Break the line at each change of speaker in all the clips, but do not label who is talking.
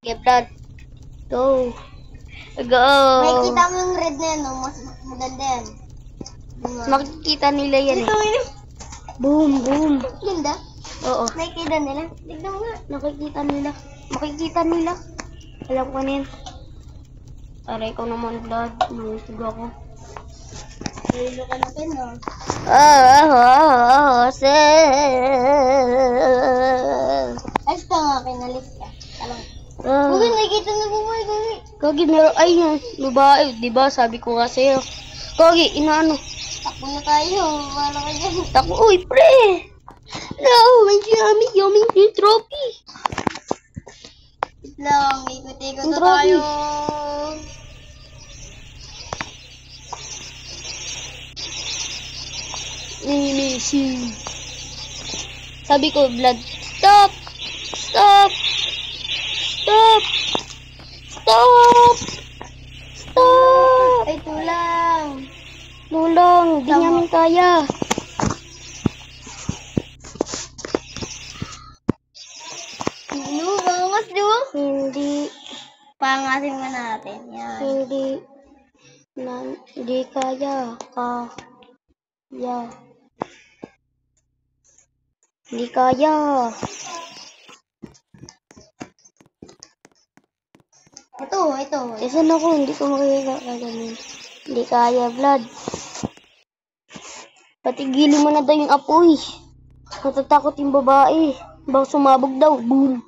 Game plan. Go. Go.
Makikita mo yung red na yan, no? Mas maganda yan.
Makikita nila yan
Dito,
eh. Boom, boom.
Ganda.
Oo.
Nakikita nila. Tignan mo nga.
Nakikita nila. Makikita nila. Alam ko na yan. Aray ko naman, Vlad. Nangitog ako.
Lilo ka na pin, no? Ayos ka nga, kinalis ka. Alam. Gugi, nakikita na buhay, Gugi.
Kogi, meron. Ay, babae. Diba, sabi ko nga sa'yo. Kogi, inaano.
Takbo na tayo. Wala ka dyan.
Tako, uy, pre. No, may yummy yung trophy.
Wait lang, ikot-ikot
Ang
na
trophy.
tayo.
Messi. Sabi ko, Vlad, stop! Stop! Stop! Stop! Stop!
Ay, tulang.
Lulong, di namin kaya.
Ano, bangas, di ba?
Hindi,
Pangasin mo natin. Yan.
hindi kaya. Hindi kaya.
Ito.
Saan ako? Hindi ko makikagamin. Hindi kaya, Vlad. Patigilin mo na daw yung apoy. Natatakot yung babae. Baka sumabog daw. Boom.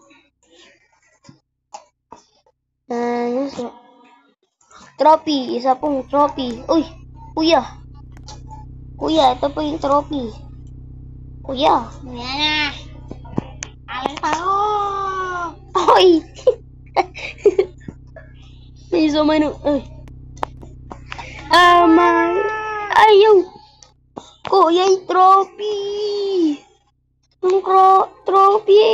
Trophy. Isa pong trophy. Uy, kuya. Kuya, ito po yung trophy. Kuya.
Yan na. Alas ako.
Hoy! May sumano. Ay. Ayaw. Kuya, yung trophy. Yung trophy.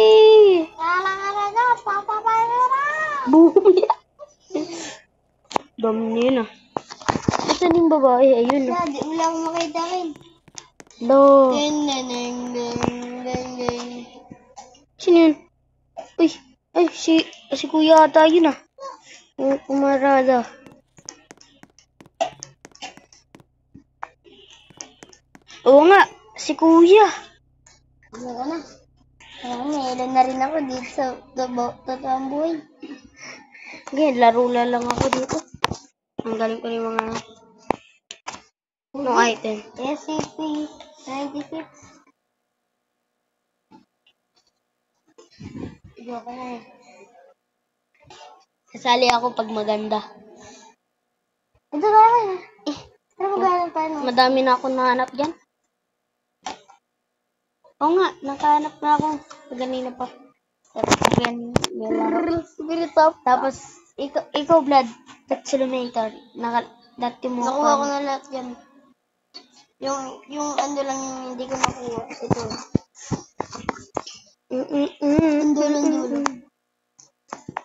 Kala na, papapayara.
Boom. Dami niya na. Saan yung babae? Ayun na.
Di mo lang makita rin.
Do.
Ding.
Sino yun? Uy. Ay, si kuya ata yun ah. Yung kumarada. Oo nga, si kuya.
Ano ka na? Meron na rin ako dito sa totoong buhay.
Ngayon, laro lang ako dito. Ang galing ko yung mga no item.
SCP-96. Joke na eh.
Sasali ako pag maganda.
Ito ba yan? Ano magalang tayo?
Madami na ako nahanap dyan. Oo nga, nakahanap na ako. Ganina pa.
Spirit top.
Tapos, ikaw Vlad, Taxilometer. Dati mo
Nakuha ko na lahat yan. Yung ano lang yung hindi ko nakuha. Ito. Ang dulo.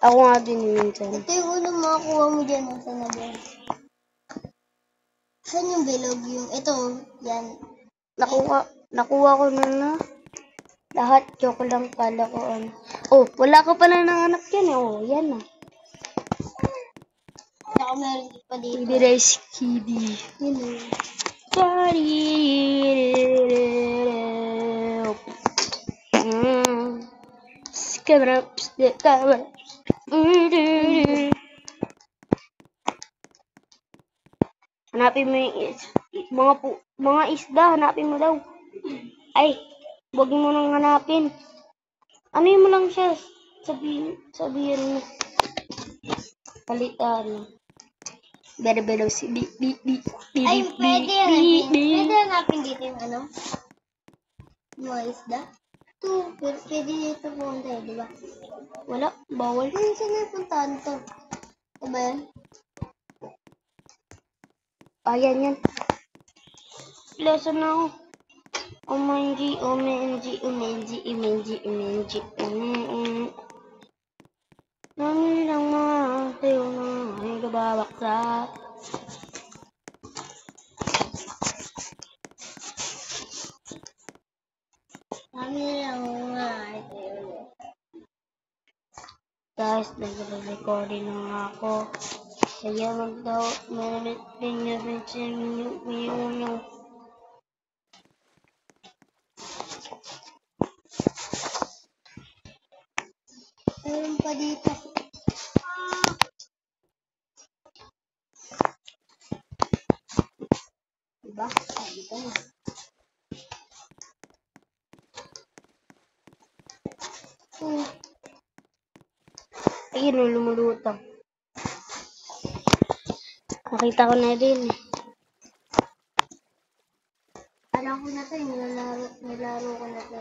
Ako nga din minsan.
Ito yung unang makakuha mo dyan. Saan na ba? Saan yung bilog? Ito. Yan.
Nakuha ko na. Lahat, joke lang pala ko. Oh, wala ka pala nanganap yan eh. Oh, yan na.
Saka meron pa dito.
Baby Rice Kitty.
Yun o.
Hanapin mo yung mga isda, hanapin mo daw. Ay, huwag mo nang hanapin. Ano mo lang siya? Sabihin mo. Palitan. Bero si
Ay, pwede hanapin. Pwede hanapin dito yung ano? Mga isda. Ito, pwede dito punta eh, di ba?
Wala, bawal.
Saan na puntahan to? Ito ba yan?
Ayan yan. Lesson na ako. OMG. Nami lang mga tayo na ay kababaksak.
Kami lang nga.
Guys, Nag-recording na nga ako. Kaya mag-daw, malamit din niya rin siya yung
Meron pa dito. Diba? Ay, dito na.
ayun, lumulutang. Nakita ko na din.
Alam ko na to, nilaro ko na to.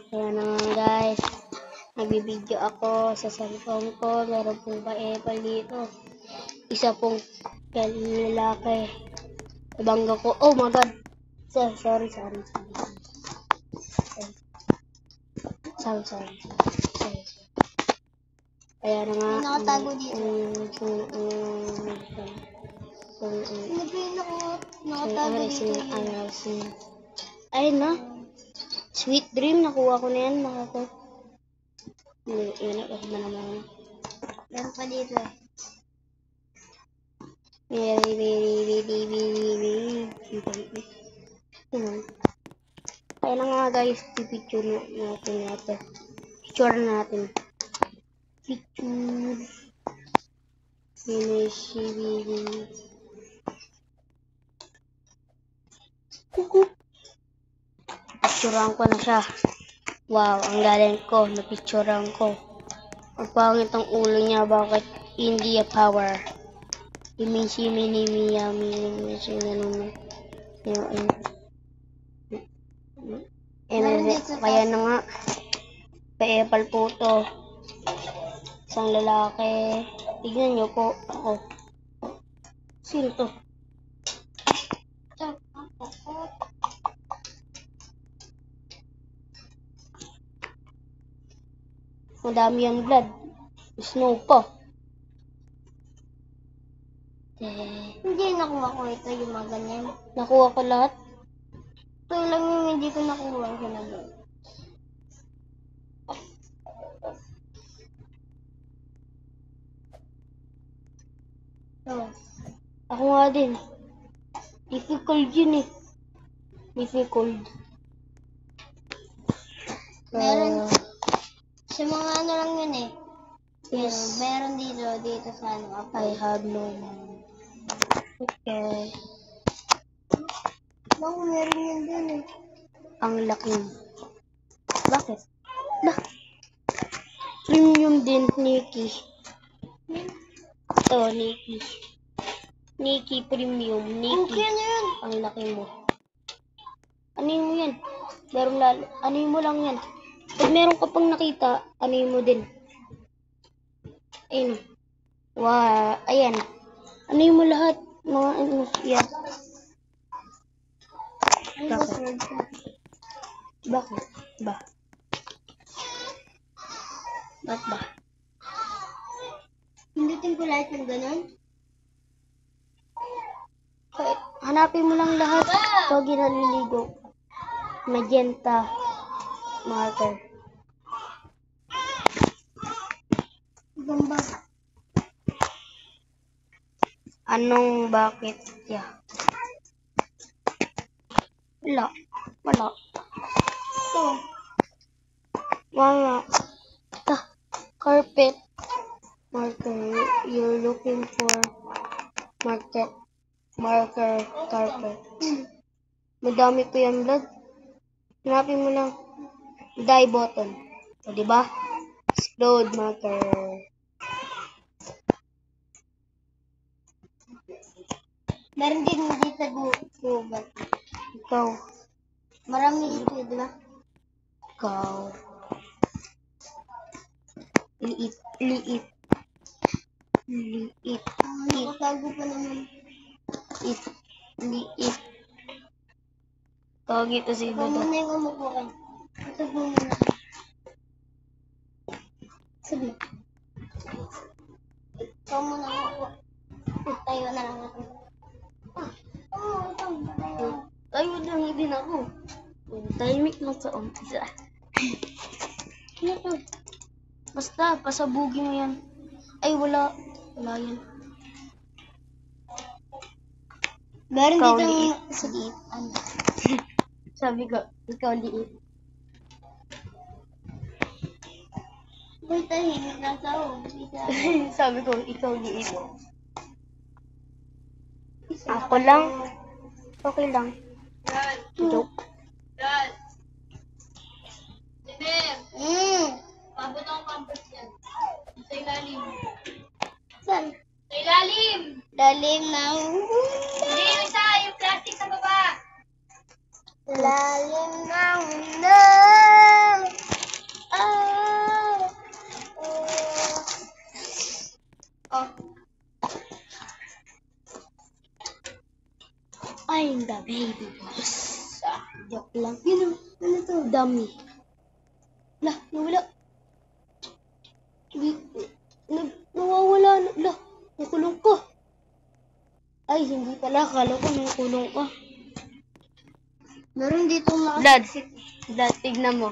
Kaya naman guys, nagbibideo ako sa cellphone ko. Meron pong pa-epal dito. Isa pong lalaki. Nabangga ko. Oh my god. Sorry. Kaya na nga.
May nakatago dito. Sino ba yung nakatago dito?
Ayun na. Sweet Dream. Nakuha ko na yan. Yun na naman.
Meron pa dito.
Kaya na nga guys. Picture natin. Picture natin. Picture. Picturean ko na siya. Wow, ang galing ko. Napicturean ko. Ang pangit ang ulo niya. Bakit India power? Kaya na nga. Pa-epal po to. Isang lalaki. Tignan niyo po ako. Sino to? Madami yung blood. Snow pa.
Hindi nakuha ko ito, yung mga ganyan.
Nakuha ko lahat.
Ito lang yung hindi ko nakuha ko na doon.
Ako nga din. Difficult yun eh. Difficult.
Meron. Sa mga ano lang yun eh.
Yes.
Meron dito sa ano.
I have no. Okay.
Bang, meron yun din eh.
Ang laki. Bakit? Premium din, Nikki. Ito, Nikki. Nikki Premium. Nikki.
Okay na yun.
Ang laki mo. Ano mo yan? Ano mo lang yan? Pag meron ka pang nakita, ano mo din? Ayun. Wow. Ayan. Ano mo lahat? Mga ano. Yan. Bakit? Bakit ba?
Hindutin ko lahat ng ganun.
Hanapin mo lang lahat. Pag naliligo. Magenta. Marker.
Gamba.
Anong bakit? Yeah. Wala.
Ito.
Wala. Carpet. Marker. You're looking for market. Marker. Carpet. Madami ko yan, blood. Hanapin mo lang. Die button. O, diba? Explode marker.
Meron din dito sa Google.
Ikaw.
Marami dito, di ba?
Ikaw. Liit.
Nakatago pa naman.
Liit. Tawag ito si
Ikaw
Dodo.
muna yung umupo ka. Ito po muna. Sabi. Ikaw muna umupo. Tayo na lang ako.
Tayo lang din ako. Tahimik lang sa umpisa. Ano to? Basta, pasabugin mo yan. Ay, wala. Wala yan.
Meron
Ikaw,
dito
liit.
sige. Ano?
Sabi ko, ikaw liit.
Uy, tahimik na sa
Sabi ko, ikaw liit. Ako lang. Okay lang. Joke.
Pabot ang campus yan. Sa ilalim. Saan? Sa ilalim! Lalim ng... Hindi, yung isa, yung plastic sa baba. Lalim ng mundo. Oh.
I'm the baby boss. Joke lang. Yun, ano to? Dummy. Lah, nawala. Nawawala. Lah, nakulong ko. Ay, hindi pala. Akala ko nakulong ka.
Meron dito
Vlad, tignan mo.